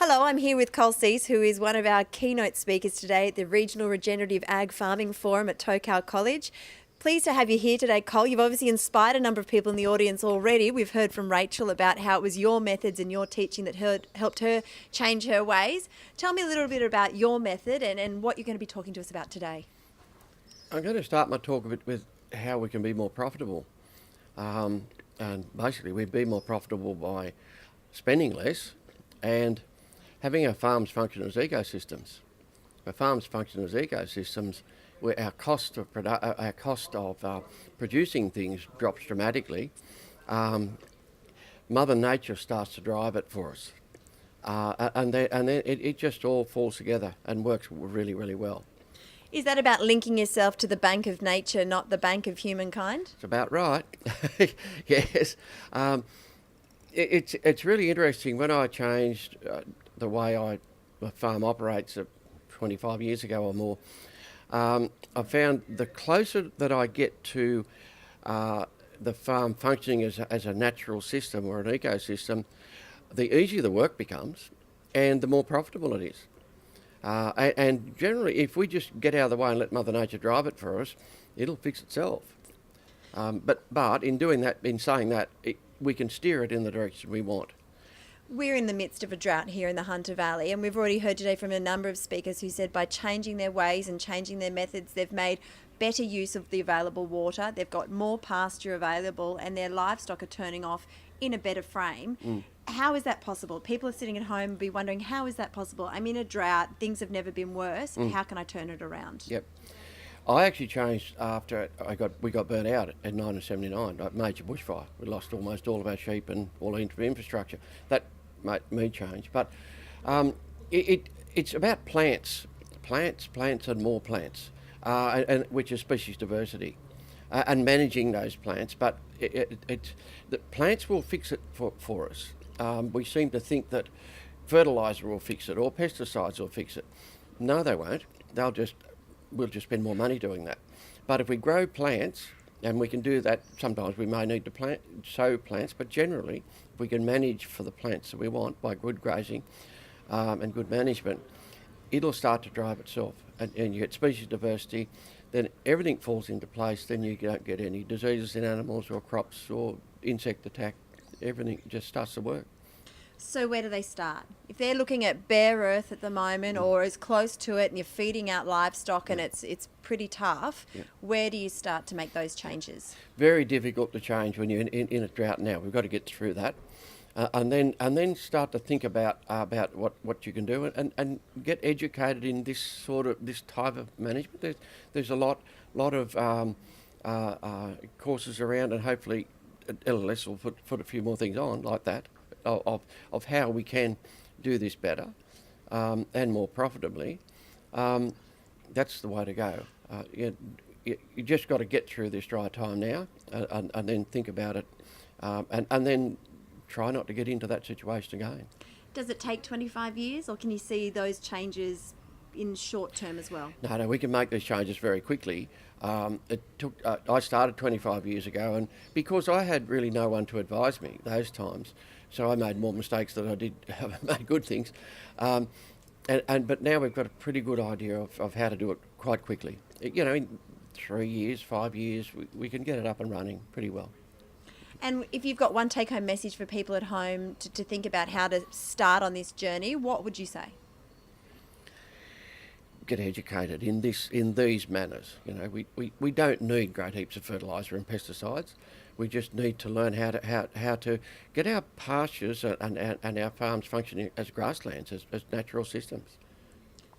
Hello, I'm here with Colin Seis, who is one of our keynote speakers today at the Regional Regenerative Ag Farming Forum at Takehome College. Pleased to have you here today, Col. You've obviously inspired a number of people in the audience already. We've heard from Rachel about how it was your methods and your teaching that helped her change her ways. Tell me a little bit about your method and what you're going to be talking to us about today. I'm going to start my talk a bit with how we can be more profitable. And basically we'd be more profitable by spending less and having our farms function as ecosystems. Our farms function as ecosystems where our cost of producing things drops dramatically. Mother Nature starts to drive it for us. And then it just all falls together and works really, really well. Is that about linking yourself to the bank of nature, not the bank of humankind? It's about right. Yes. It's really interesting. When I changed the way my farm operates 25 years ago or more, I found the closer that I get to the farm functioning as a natural system or an ecosystem, the easier the work becomes and the more profitable it is. And generally, if we just get out of the way and let Mother Nature drive it for us, it'll fix itself. But in doing that, in saying that, we can steer it in the direction we want. We're in the midst of a drought here in the Hunter Valley, and we've already heard today from a number of speakers who said by changing their ways and changing their methods, they've made better use of the available water, they've got more pasture available, and their livestock are turning off in a better frame. How is that possible? People are sitting at home and be wondering, how is that possible? I'm in a drought, things have never been worse. How can I turn it around? Yep. I actually changed after we got burnt out in 1979, a major bushfire. We lost almost all of our sheep and all the infrastructure. That made me change. But it's about plants and more plants, and which is species diversity, and managing those plants. But the plants will fix it for us. We seem to think that fertiliser will fix it or pesticides will fix it. No, they won't. We'll just spend more money doing that. But if we grow plants, and we can do that, sometimes we may need to sow plants, but generally, if we can manage for the plants that we want by good grazing and good management, it'll start to drive itself. And you get species diversity, then everything falls into place, then you don't get any diseases in animals or crops or insect attack. Everything just starts to work. So where do they start? If they're looking at bare earth at the moment or as close to it and you're feeding out livestock and it's pretty tough, where do you start to make those changes? Very difficult to change when you're in a drought now. We've got to get through that. And then start to think about what you can do and get educated in this type of management. There's a lot of courses around, and hopefully LLS will put a few more things on like that of how we can do this better and more profitably. That's the way to go. You just got to get through this dry time now and then think about it and then try not to get into that situation again. Does it take 25 years or can you see those changes in short term as well? No, we can make these changes very quickly. It took. I started 25 years ago, and because I had really no one to advise me those times, so I made more mistakes than I did made good things. But now we've got a pretty good idea of how to do it quite quickly. In 3 years, 5 years, we can get it up and running pretty well. And if you've got one take-home message for people at home to think about how to start on this journey, what would you say? Get educated in these manners. We don't need great heaps of fertiliser and pesticides. We just need to learn how to get our pastures and our farms functioning as grasslands, as natural systems.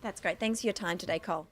That's great. Thanks for your time today, Col.